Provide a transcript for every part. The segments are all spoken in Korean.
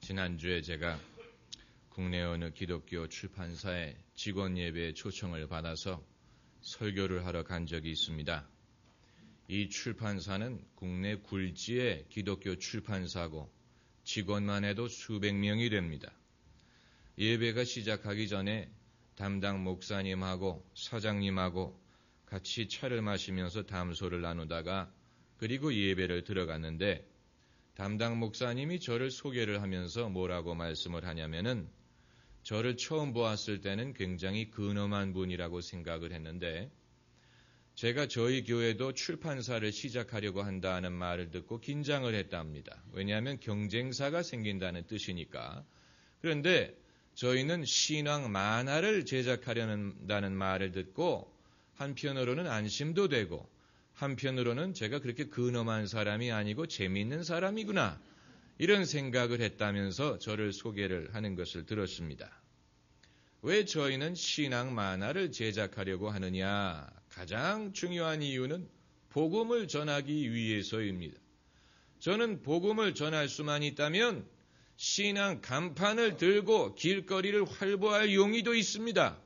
지난주에 제가 국내 어느 기독교 출판사의 직원 예배에 초청을 받아서 설교를 하러 간 적이 있습니다. 이 출판사는 국내 굴지의 기독교 출판사고 직원만 해도 수백 명이 됩니다. 예배가 시작하기 전에 담당 목사님하고 사장님하고 같이 차를 마시면서 담소를 나누다가 그리고 예배를 들어갔는데 담당 목사님이 저를 소개를 하면서 뭐라고 말씀을 하냐면은 저를 처음 보았을 때는 굉장히 근엄한 분이라고 생각을 했는데 제가 저희 교회도 출판사를 시작하려고 한다는 말을 듣고 긴장을 했답니다. 왜냐하면 경쟁사가 생긴다는 뜻이니까. 그런데 저희는 신앙 만화를 제작하려는 말을 듣고 한편으로는 안심도 되고 한편으로는 제가 그렇게 근엄한 사람이 아니고 재미있는 사람이구나 이런 생각을 했다면서 저를 소개를 하는 것을 들었습니다. 왜 저희는 신앙 만화를 제작하려고 하느냐? 가장 중요한 이유는 복음을 전하기 위해서입니다. 저는 복음을 전할 수만 있다면 신앙 간판을 들고 길거리를 활보할 용의도 있습니다.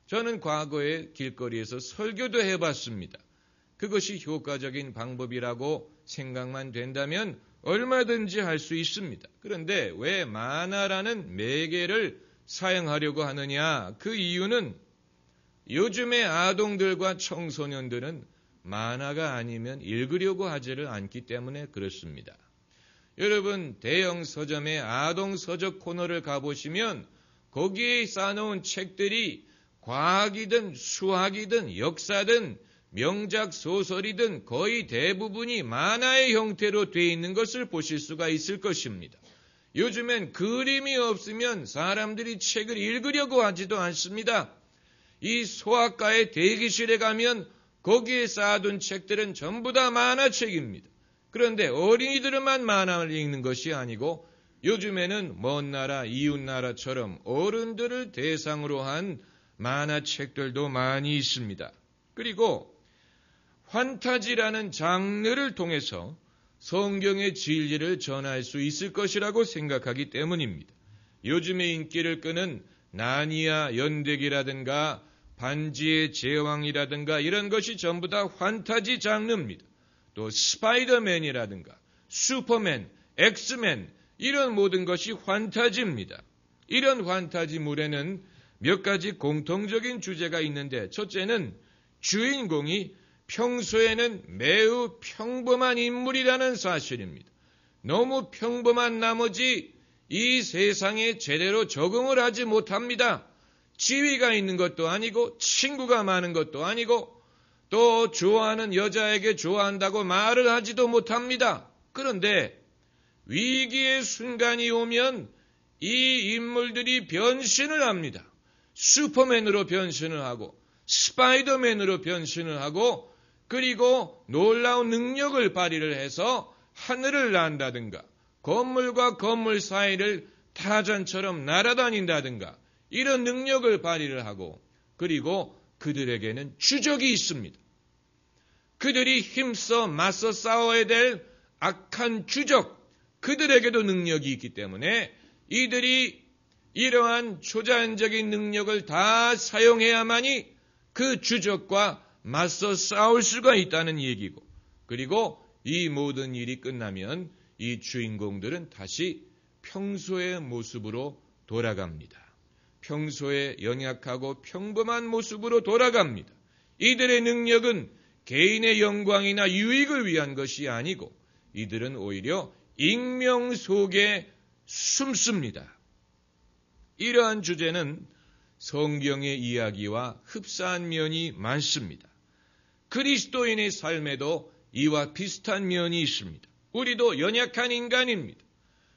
저는 과거에 길거리에서 설교도 해봤습니다. 그것이 효과적인 방법이라고 생각만 된다면 얼마든지 할 수 있습니다. 그런데 왜 만화라는 매개를 사용하려고 하느냐? 그 이유는 요즘의 아동들과 청소년들은 만화가 아니면 읽으려고 하지를 않기 때문에 그렇습니다. 여러분 대형 서점의 아동 서적 코너를 가보시면 거기에 쌓아놓은 책들이 과학이든 수학이든 역사든 명작 소설이든 거의 대부분이 만화의 형태로 되어 있는 것을 보실 수가 있을 것입니다. 요즘엔 그림이 없으면 사람들이 책을 읽으려고 하지도 않습니다. 이 소아과의 대기실에 가면 거기에 쌓아둔 책들은 전부 다 만화책입니다. 그런데 어린이들만 만화를 읽는 것이 아니고 요즘에는 먼 나라, 이웃 나라처럼 어른들을 대상으로 한 만화책들도 많이 있습니다. 그리고 판타지라는 장르를 통해서 성경의 진리를 전할 수 있을 것이라고 생각하기 때문입니다. 요즘의 인기를 끄는 나니아 연대기라든가 반지의 제왕이라든가 이런 것이 전부 다 판타지 장르입니다. 또 스파이더맨이라든가 슈퍼맨, 엑스맨 이런 모든 것이 판타지입니다. 이런 판타지물에는 몇 가지 공통적인 주제가 있는데 첫째는 주인공이 평소에는 매우 평범한 인물이라는 사실입니다. 너무 평범한 나머지 이 세상에 제대로 적응을 하지 못합니다. 지위가 있는 것도 아니고 친구가 많은 것도 아니고 또 좋아하는 여자에게 좋아한다고 말을 하지도 못합니다. 그런데 위기의 순간이 오면 이 인물들이 변신을 합니다. 슈퍼맨으로 변신을 하고 스파이더맨으로 변신을 하고 그리고 놀라운 능력을 발휘를 해서 하늘을 난다든가 건물과 건물 사이를 타잔처럼 날아다닌다든가 이런 능력을 발휘를 하고 그리고 그들에게는 주적이 있습니다. 그들이 힘써 맞서 싸워야 될 악한 주적, 그들에게도 능력이 있기 때문에 이들이 이러한 초자연적인 능력을 다 사용해야만이 그 주적과 맞서 싸울 수가 있다는 얘기고 그리고 이 모든 일이 끝나면 이 주인공들은 다시 평소의 모습으로 돌아갑니다. 평소에 연약하고 평범한 모습으로 돌아갑니다. 이들의 능력은 개인의 영광이나 유익을 위한 것이 아니고 이들은 오히려 익명 속에 숨습니다. 이러한 주제는 성경의 이야기와 흡사한 면이 많습니다. 그리스도인의 삶에도 이와 비슷한 면이 있습니다. 우리도 연약한 인간입니다.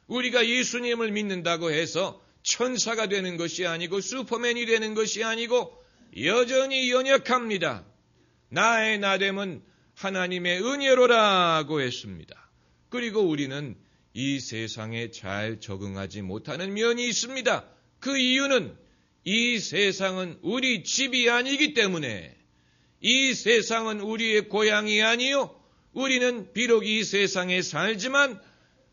우리가 예수님을 믿는다고 해서 천사가 되는 것이 아니고 슈퍼맨이 되는 것이 아니고 여전히 연약합니다. 나의 나됨은 하나님의 은혜로라고 했습니다. 그리고 우리는 이 세상에 잘 적응하지 못하는 면이 있습니다. 그 이유는 이 세상은 우리 집이 아니기 때문에 이 세상은 우리의 고향이 아니요. 우리는 비록 이 세상에 살지만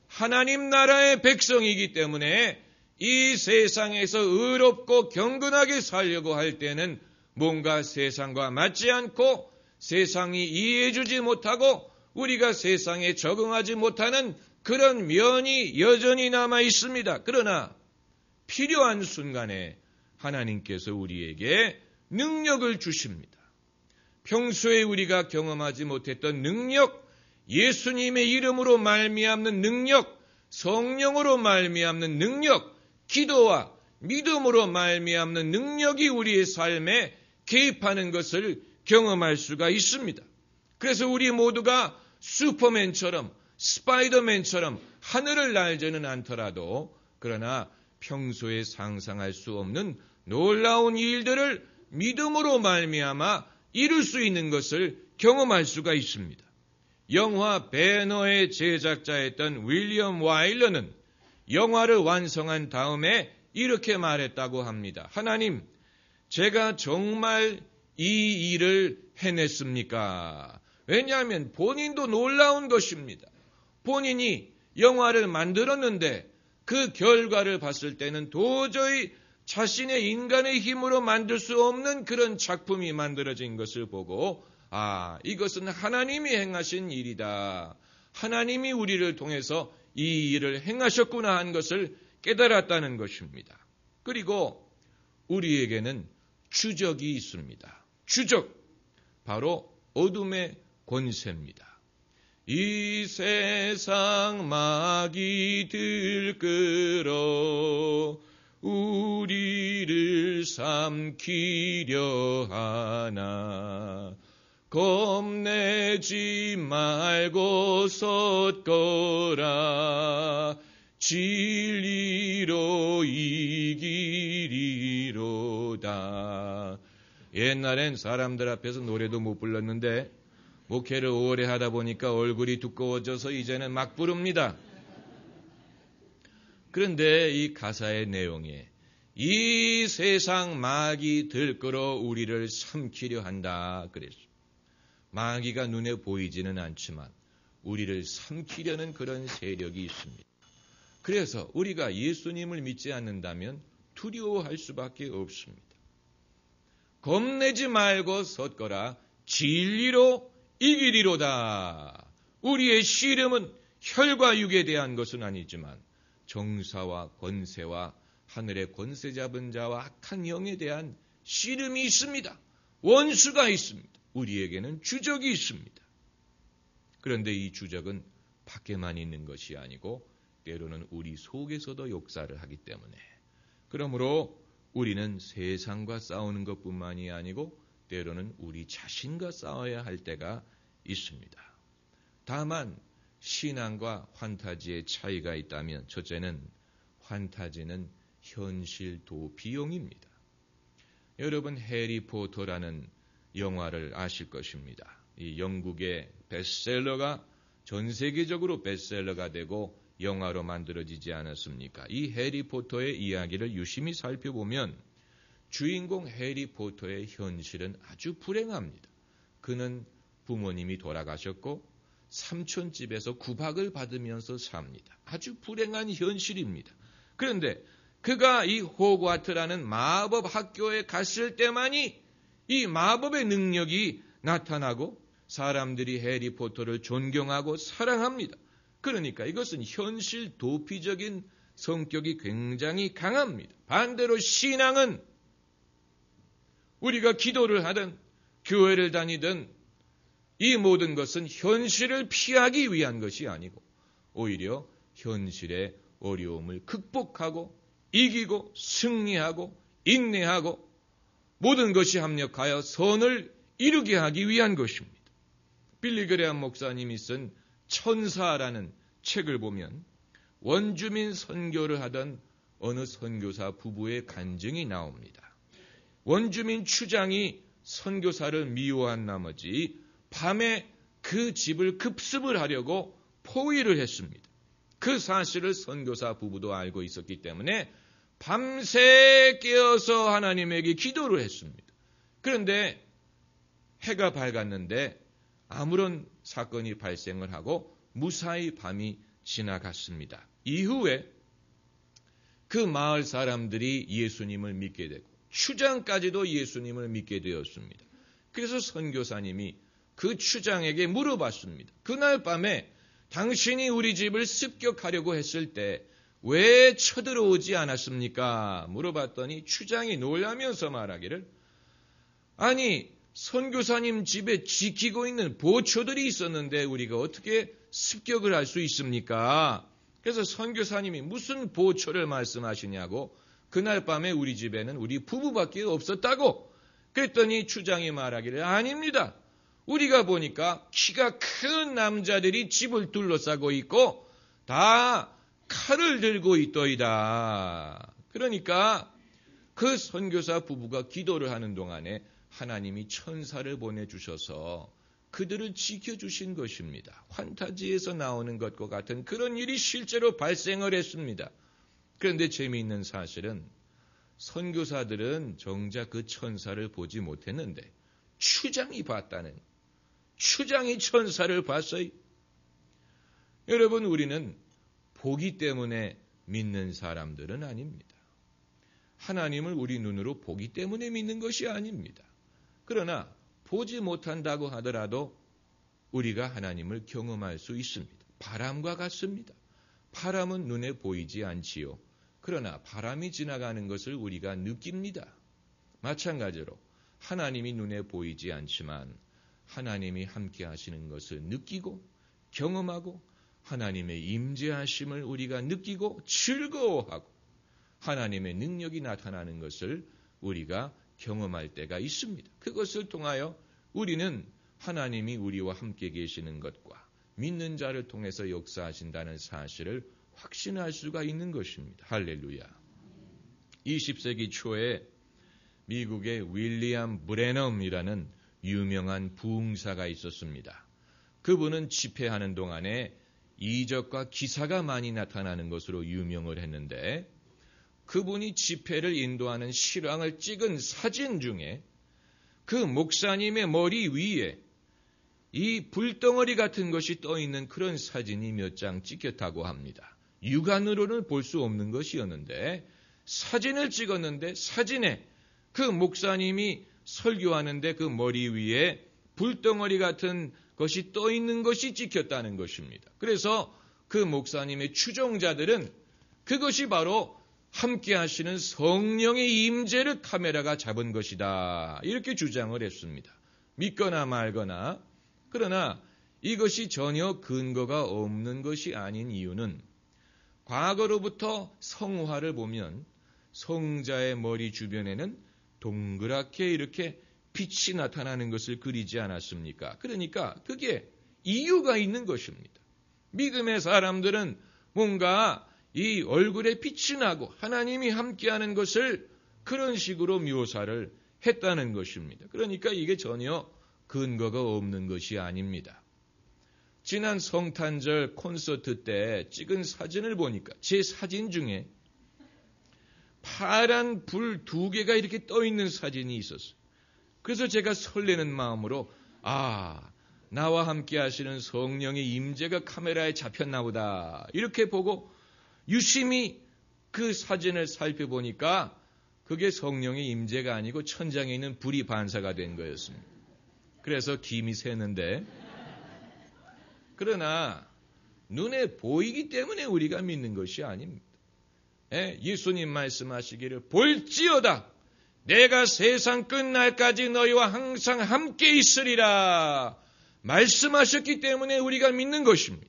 하나님 나라의 백성이기 때문에 이 세상에서 의롭고 경건하게 살려고 할 때는 뭔가 세상과 맞지 않고 세상이 이해해주지 못하고 우리가 세상에 적응하지 못하는 그런 면이 여전히 남아 있습니다. 그러나 필요한 순간에 하나님께서 우리에게 능력을 주십니다. 평소에 우리가 경험하지 못했던 능력, 예수님의 이름으로 말미암는 능력, 성령으로 말미암는 능력, 기도와 믿음으로 말미암는 능력이 우리의 삶에 개입하는 것을 경험할 수가 있습니다. 그래서 우리 모두가 슈퍼맨처럼 스파이더맨처럼 하늘을 날지는 않더라도 그러나 평소에 상상할 수 없는 놀라운 일들을 믿음으로 말미암아 이룰 수 있는 것을 경험할 수가 있습니다. 영화 배너의 제작자였던 윌리엄 와일러는 영화를 완성한 다음에 이렇게 말했다고 합니다. 하나님, 제가 정말 이 일을 해냈습니까? 왜냐하면 본인도 놀라운 것입니다. 본인이 영화를 만들었는데 그 결과를 봤을 때는 도저히 자신의 인간의 힘으로 만들 수 없는 그런 작품이 만들어진 것을 보고 이것은 하나님이 행하신 일이다. 하나님이 우리를 통해서 이 일을 행하셨구나 한 것을 깨달았다는 것입니다. 그리고 우리에게는 주적이 있습니다. 주적, 바로 어둠의 권세입니다. 이 세상 마귀 들끓어 우리를 삼키려 하나 겁내지 말고 섰거라 진리로 이기리로다. 옛날엔 사람들 앞에서 노래도 못 불렀는데 목회를 오래 하다 보니까 얼굴이 두꺼워져서 이제는 막 부릅니다. 그런데 이 가사의 내용에 이 세상 마귀 들끓어 우리를 삼키려 한다 그랬어요. 마귀가 눈에 보이지는 않지만 우리를 삼키려는 그런 세력이 있습니다. 그래서 우리가 예수님을 믿지 않는다면 두려워할 수밖에 없습니다. 겁내지 말고 섰거라 진리로 이기리로다. 우리의 씨름은 혈과 육에 대한 것은 아니지만 정사와 권세와 하늘의 권세 잡은 자와 악한 영에 대한 씨름이 있습니다. 원수가 있습니다. 우리에게는 주적이 있습니다. 그런데 이 주적은 밖에만 있는 것이 아니고 때로는 우리 속에서도 역사를 하기 때문에 그러므로 우리는 세상과 싸우는 것뿐만이 아니고 때로는 우리 자신과 싸워야 할 때가 있습니다. 다만 신앙과 환타지의 차이가 있다면 첫째는 환타지는 현실 도피용입니다. 여러분 해리포터라는 영화를 아실 것입니다. 이 영국의 베스트셀러가 전 세계적으로 베스트셀러가 되고 영화로 만들어지지 않았습니까? 이 해리포터의 이야기를 유심히 살펴보면 주인공 해리포터의 현실은 아주 불행합니다. 그는 부모님이 돌아가셨고 삼촌집에서 구박을 받으면서 삽니다. 아주 불행한 현실입니다. 그런데 그가 이 호그와트라는 마법 학교에 갔을 때만이 이 마법의 능력이 나타나고 사람들이 해리포터를 존경하고 사랑합니다. 그러니까 이것은 현실 도피적인 성격이 굉장히 강합니다. 반대로 신앙은 우리가 기도를 하든 교회를 다니든 이 모든 것은 현실을 피하기 위한 것이 아니고 오히려 현실의 어려움을 극복하고 이기고 승리하고 인내하고 모든 것이 합력하여 선을 이루게 하기 위한 것입니다. 빌리 그레엄 목사님이 쓴 천사라는 책을 보면 원주민 선교를 하던 어느 선교사 부부의 간증이 나옵니다. 원주민 추장이 선교사를 미워한 나머지 밤에 그 집을 급습을 하려고 포위를 했습니다. 그 사실을 선교사 부부도 알고 있었기 때문에 밤새 깨어서 하나님에게 기도를 했습니다. 그런데 해가 밝았는데 아무런 사건이 발생을 하고 무사히 밤이 지나갔습니다. 이후에 그 마을 사람들이 예수님을 믿게 되고 추장까지도 예수님을 믿게 되었습니다. 그래서 선교사님이 그 추장에게 물어봤습니다. 그날 밤에 당신이 우리 집을 습격하려고 했을 때 왜 쳐들어오지 않았습니까? 물어봤더니 추장이 놀라면서 말하기를, 아니 선교사님 집에 지키고 있는 보초들이 있었는데 우리가 어떻게 습격을 할 수 있습니까? 그래서 선교사님이 무슨 보초를 말씀하시냐고, 그날 밤에 우리 집에는 우리 부부밖에 없었다고. 그랬더니 추장이 말하기를, 아닙니다. 우리가 보니까 키가 큰 남자들이 집을 둘러싸고 있고 다 칼을 들고 있더이다. 그러니까 그 선교사 부부가 기도를 하는 동안에 하나님이 천사를 보내주셔서 그들을 지켜주신 것입니다. 판타지에서 나오는 것과 같은 그런 일이 실제로 발생을 했습니다. 그런데 재미있는 사실은 선교사들은 정작 그 천사를 보지 못했는데 추장이 봤다는, 추장이 천사를 봤어요. 여러분, 우리는 보기 때문에 믿는 사람들은 아닙니다. 하나님을 우리 눈으로 보기 때문에 믿는 것이 아닙니다. 그러나 보지 못한다고 하더라도 우리가 하나님을 경험할 수 있습니다. 바람과 같습니다. 바람은 눈에 보이지 않지요. 그러나 바람이 지나가는 것을 우리가 느낍니다. 마찬가지로 하나님이 눈에 보이지 않지만 하나님이 함께 하시는 것을 느끼고 경험하고 하나님의 임재하심을 우리가 느끼고 즐거워하고 하나님의 능력이 나타나는 것을 우리가 경험할 때가 있습니다. 그것을 통하여 우리는 하나님이 우리와 함께 계시는 것과 믿는 자를 통해서 역사하신다는 사실을 확신할 수가 있는 것입니다. 할렐루야. 20세기 초에 미국의 윌리엄 브레넘이라는 유명한 부흥사가 있었습니다. 그분은 집회하는 동안에 이적과 기사가 많이 나타나는 것으로 유명을 했는데, 그분이 집회를 인도하는 실황을 찍은 사진 중에 그 목사님의 머리 위에 이 불덩어리 같은 것이 떠 있는 그런 사진이 몇 장 찍혔다고 합니다. 육안으로는 볼 수 없는 것이었는데 사진을 찍었는데 사진에 그 목사님이 설교하는데 그 머리 위에 불덩어리 같은 것이 떠 있는 것이 찍혔다는 것입니다. 그래서 그 목사님의 추종자들은 그것이 바로 함께 하시는 성령의 임재를 카메라가 잡은 것이다, 이렇게 주장을 했습니다. 믿거나 말거나. 그러나 이것이 전혀 근거가 없는 것이 아닌 이유는 과거로부터 성화를 보면 성자의 머리 주변에는 동그랗게 이렇게 빛이 나타나는 것을 그리지 않았습니까? 그러니까 그게 이유가 있는 것입니다. 믿음의 사람들은 뭔가 이 얼굴에 빛이 나고 하나님이 함께하는 것을 그런 식으로 묘사를 했다는 것입니다. 그러니까 이게 전혀 근거가 없는 것이 아닙니다. 지난 성탄절 콘서트 때 찍은 사진을 보니까 제 사진 중에 파란 불 2개가 이렇게 떠 있는 사진이 있었어요. 그래서 제가 설레는 마음으로 나와 함께 하시는 성령의 임재가 카메라에 잡혔나 보다, 이렇게 보고 유심히 그 사진을 살펴보니까 그게 성령의 임재가 아니고 천장에 있는 불이 반사가 된 거였습니다. 그래서 김이 새는데, 그러나 눈에 보이기 때문에 우리가 믿는 것이 아닙니다. 예수님 말씀하시기를 볼지어다 내가 세상 끝날까지 너희와 항상 함께 있으리라 말씀하셨기 때문에 우리가 믿는 것입니다.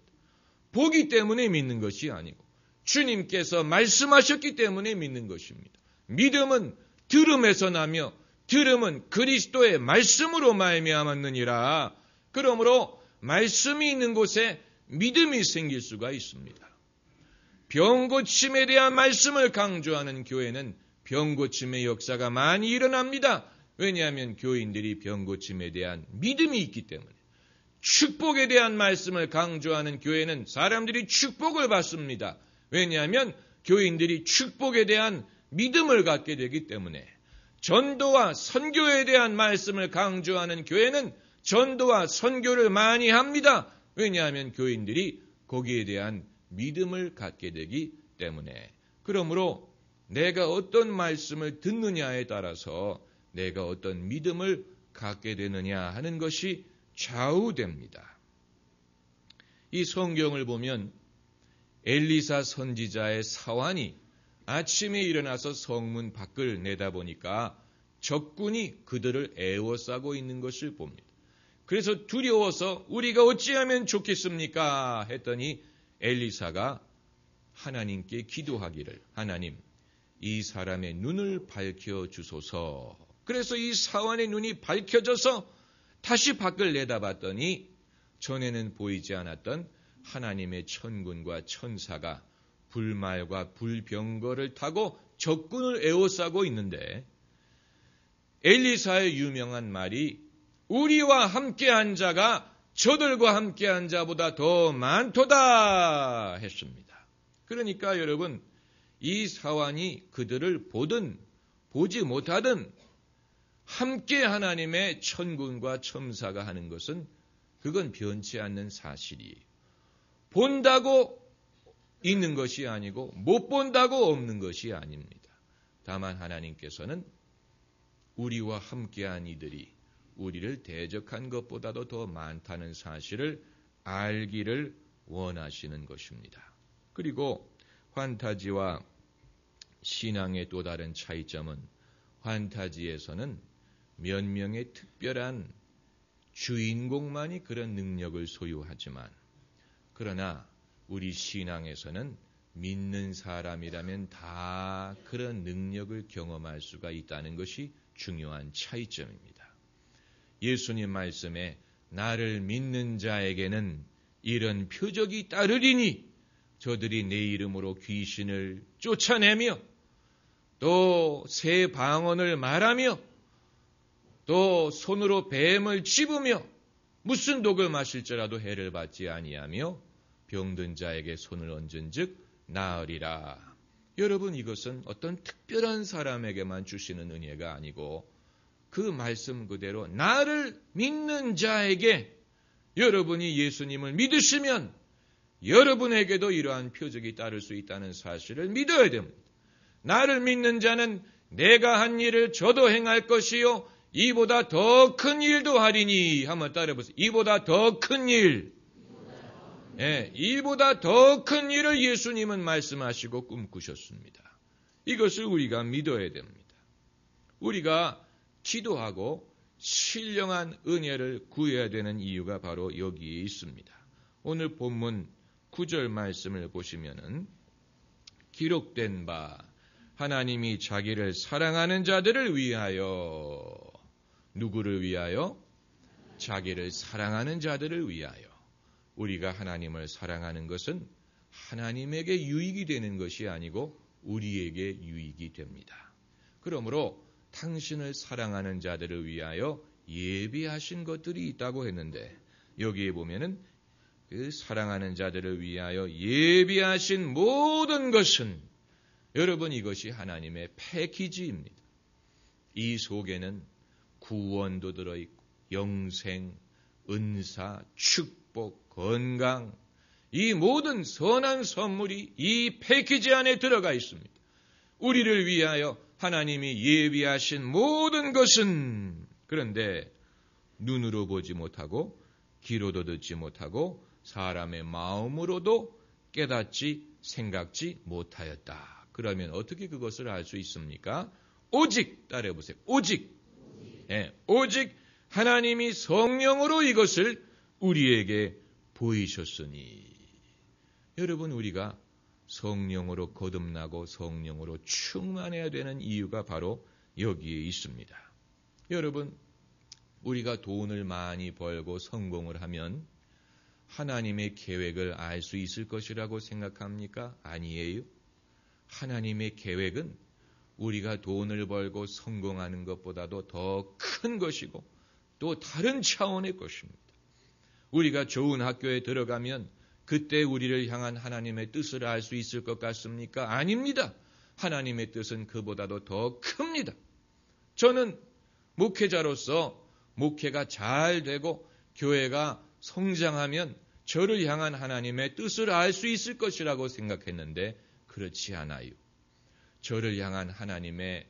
보기 때문에 믿는 것이 아니고 주님께서 말씀하셨기 때문에 믿는 것입니다. 믿음은 들음에서 나며 들음은 그리스도의 말씀으로 말미암았느니라. 그러므로 말씀이 있는 곳에 믿음이 생길 수가 있습니다. 병고침에 대한 말씀을 강조하는 교회는 병고침의 역사가 많이 일어납니다. 왜냐하면 교인들이 병고침에 대한 믿음이 있기 때문에. 축복에 대한 말씀을 강조하는 교회는 사람들이 축복을 받습니다. 왜냐하면 교인들이 축복에 대한 믿음을 갖게 되기 때문에. 전도와 선교에 대한 말씀을 강조하는 교회는 전도와 선교를 많이 합니다. 왜냐하면 교인들이 거기에 대한 믿음을 갖게 되기 때문에, 그러므로 내가 어떤 말씀을 듣느냐에 따라서 내가 어떤 믿음을 갖게 되느냐 하는 것이 좌우됩니다. 이 성경을 보면 엘리사 선지자의 사환이 아침에 일어나서 성문 밖을 내다보니까 적군이 그들을 에워싸고 있는 것을 봅니다. 그래서 두려워서 우리가 어찌하면 좋겠습니까? 했더니 엘리사가 하나님께 기도하기를, 하나님, 이 사람의 눈을 밝혀주소서. 그래서 이 사환의 눈이 밝혀져서 다시 밖을 내다봤더니 전에는 보이지 않았던 하나님의 천군과 천사가 불말과 불병거를 타고 적군을 에워싸고 있는데, 엘리사의 유명한 말이 우리와 함께한 자가 저들과 함께한 자보다 더 많도다 했습니다. 그러니까 여러분, 이 사환이 그들을 보든 보지 못하든 함께 하나님의 천군과 천사가 하는 것은 그건 변치 않는 사실이에요. 본다고 있는 것이 아니고 못 본다고 없는 것이 아닙니다. 다만 하나님께서는 우리와 함께한 이들이 우리를 대적한 것보다도 더 많다는 사실을 알기를 원하시는 것입니다. 그리고 환타지와 신앙의 또 다른 차이점은, 환타지에서는 몇 명의 특별한 주인공만이 그런 능력을 소유하지만, 그러나 우리 신앙에서는 믿는 사람이라면 다 그런 능력을 경험할 수가 있다는 것이 중요한 차이점입니다. 예수님 말씀에 나를 믿는 자에게는 이런 표적이 따르리니 저들이 내 이름으로 귀신을 쫓아내며 또 새 방언을 말하며 또 손으로 뱀을 찝으며 무슨 독을 마실지라도 해를 받지 아니하며 병든 자에게 손을 얹은즉 나으리라. 여러분, 이것은 어떤 특별한 사람에게만 주시는 은혜가 아니고 그 말씀 그대로 나를 믿는 자에게, 여러분이 예수님을 믿으시면 여러분에게도 이러한 표적이 따를 수 있다는 사실을 믿어야 됩니다. 나를 믿는 자는 내가 한 일을 저도 행할 것이요 이보다 더 큰 일도 하리니. 한번 따라해보세요. 이보다 더 큰 일. 이보다 더 큰 일을 예수님은 말씀하시고 꿈꾸셨습니다. 이것을 우리가 믿어야 됩니다. 우리가 기도하고 신령한 은혜를 구해야 되는 이유가 바로 여기에 있습니다. 오늘 본문 9절 말씀을 보시면은 기록된 바 하나님이 자기를 사랑하는 자들을 위하여, 누구를 위하여? 자기를 사랑하는 자들을 위하여. 우리가 하나님을 사랑하는 것은 하나님에게 유익이 되는 것이 아니고 우리에게 유익이 됩니다. 그러므로 당신을 사랑하는 자들을 위하여 예비하신 것들이 있다고 했는데, 여기에 보면은 그 사랑하는 자들을 위하여 예비하신 모든 것은, 여러분, 이것이 하나님의 패키지입니다. 이 속에는 구원도 들어있고 영생, 은사, 축복, 건강, 이 모든 선한 선물이 이 패키지 안에 들어가 있습니다. 우리를 위하여 하나님이 예비하신 모든 것은, 그런데 눈으로 보지 못하고 귀로도 듣지 못하고 사람의 마음으로도 깨닫지 생각지 못하였다. 그러면 어떻게 그것을 알 수 있습니까? 오직, 따라해보세요. 오직 하나님이 성령으로 이것을 우리에게 보이셨으니. 여러분, 우리가 성령으로 거듭나고 성령으로 충만해야 되는 이유가 바로 여기에 있습니다. 여러분, 우리가 돈을 많이 벌고 성공을 하면 하나님의 계획을 알 수 있을 것이라고 생각합니까? 아니에요. 하나님의 계획은 우리가 돈을 벌고 성공하는 것보다도 더 큰 것이고 또 다른 차원의 것입니다. 우리가 좋은 학교에 들어가면 그때 우리를 향한 하나님의 뜻을 알 수 있을 것 같습니까? 아닙니다. 하나님의 뜻은 그보다도 더 큽니다. 저는 목회자로서 목회가 잘 되고 교회가 성장하면 저를 향한 하나님의 뜻을 알 수 있을 것이라고 생각했는데 그렇지 않아요. 저를 향한 하나님의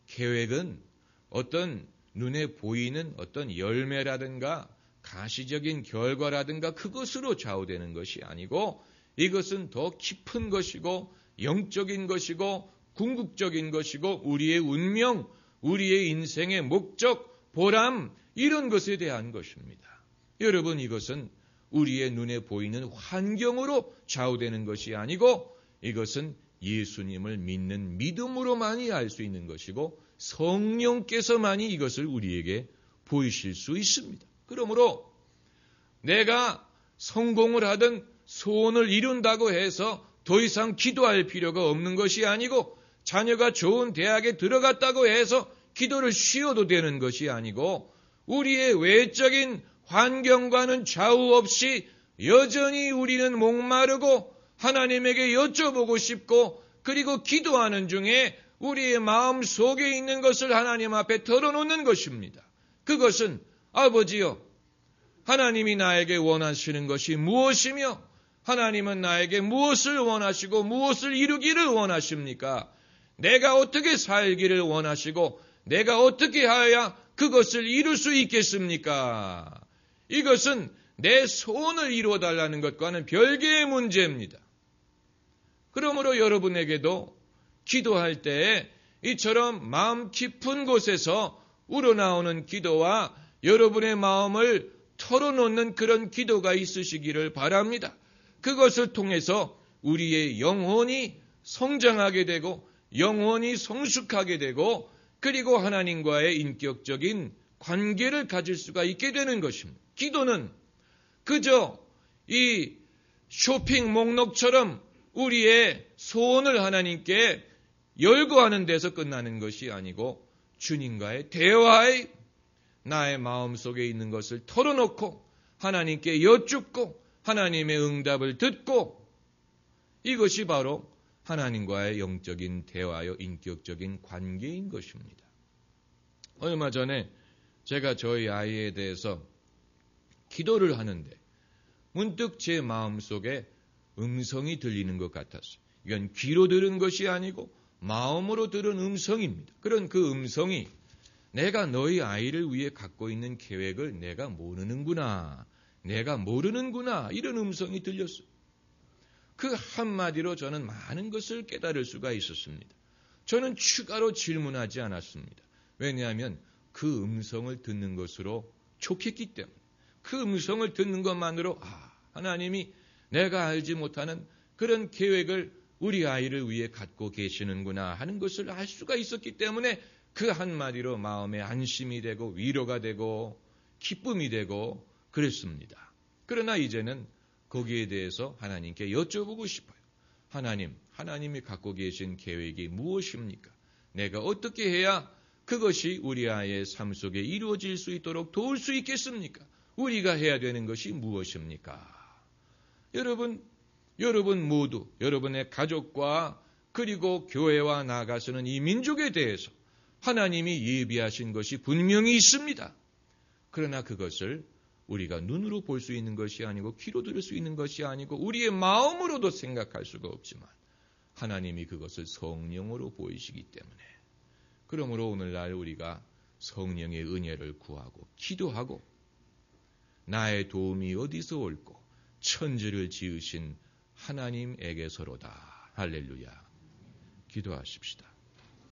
계획은 어떤 눈에 보이는 어떤 열매라든가 가시적인 결과라든가 그것으로 좌우되는 것이 아니고 이것은 더 깊은 것이고 영적인 것이고 궁극적인 것이고 우리의 운명, 우리의 인생의 목적, 보람 이런 것에 대한 것입니다. 여러분 이것은 우리의 눈에 보이는 환경으로 좌우되는 것이 아니고 이것은 예수님을 믿는 믿음으로만이 알 수 있는 것이고 성령께서만이 이것을 우리에게 보이실 수 있습니다. 그러므로 내가 성공을 하든 소원을 이룬다고 해서 더 이상 기도할 필요가 없는 것이 아니고 자녀가 좋은 대학에 들어갔다고 해서 기도를 쉬어도 되는 것이 아니고 우리의 외적인 환경과는 좌우 없이 여전히 우리는 목마르고 하나님에게 여쭤보고 싶고 그리고 기도하는 중에 우리의 마음 속에 있는 것을 하나님 앞에 털어놓는 것입니다. 그것은 아버지여 하나님이 나에게 원하시는 것이 무엇이며 하나님은 나에게 무엇을 원하시고 무엇을 이루기를 원하십니까? 내가 어떻게 살기를 원하시고 내가 어떻게 하여야 그것을 이룰 수 있겠습니까? 이것은 내 소원을 이루어달라는 것과는 별개의 문제입니다. 그러므로 여러분에게도 기도할 때에 이처럼 마음 깊은 곳에서 우러나오는 기도와 여러분의 마음을 털어놓는 그런 기도가 있으시기를 바랍니다. 그것을 통해서 우리의 영혼이 성장하게 되고 영혼이 성숙하게 되고 그리고 하나님과의 인격적인 관계를 가질 수가 있게 되는 것입니다. 기도는 그저 이 쇼핑 목록처럼 우리의 소원을 하나님께 열거하는 데서 끝나는 것이 아니고 주님과의 대화에 나의 마음속에 있는 것을 털어놓고 하나님께 여쭙고 하나님의 응답을 듣고 이것이 바로 하나님과의 영적인 대화요 인격적인 관계인 것입니다. 얼마 전에 제가 저희 아이에 대해서 기도를 하는데 문득 제 마음속에 음성이 들리는 것 같았어요. 이건 귀로 들은 것이 아니고 마음으로 들은 음성입니다. 그런 그 음성이 내가 너희 아이를 위해 갖고 있는 계획을 내가 모르는구나. 이런 음성이 들렸어요. 그 한마디로 저는 많은 것을 깨달을 수가 있었습니다. 저는 추가로 질문하지 않았습니다. 왜냐하면 그 음성을 듣는 것으로 촉했기 때문에 그 음성을 듣는 것만으로 하나님이 내가 알지 못하는 그런 계획을 우리 아이를 위해 갖고 계시는구나 하는 것을 알 수가 있었기 때문에 그 한마디로 마음에 안심이 되고 위로가 되고 기쁨이 되고 그랬습니다. 그러나 이제는 거기에 대해서 하나님께 여쭤보고 싶어요. 하나님이 갖고 계신 계획이 무엇입니까? 내가 어떻게 해야 그것이 우리 아이의 삶 속에 이루어질 수 있도록 도울 수 있겠습니까? 우리가 해야 되는 것이 무엇입니까? 여러분 모두 여러분의 가족과 그리고 교회와 나아가서는 이 민족에 대해서 하나님이 예비하신 것이 분명히 있습니다. 그러나 그것을 우리가 눈으로 볼 수 있는 것이 아니고 귀로 들을 수 있는 것이 아니고 우리의 마음으로도 생각할 수가 없지만 하나님이 그것을 성령으로 보이시기 때문에 그러므로 오늘날 우리가 성령의 은혜를 구하고 기도하고 나의 도움이 어디서 올고 천지를 지으신 하나님에게서로다. 할렐루야. 기도하십시다.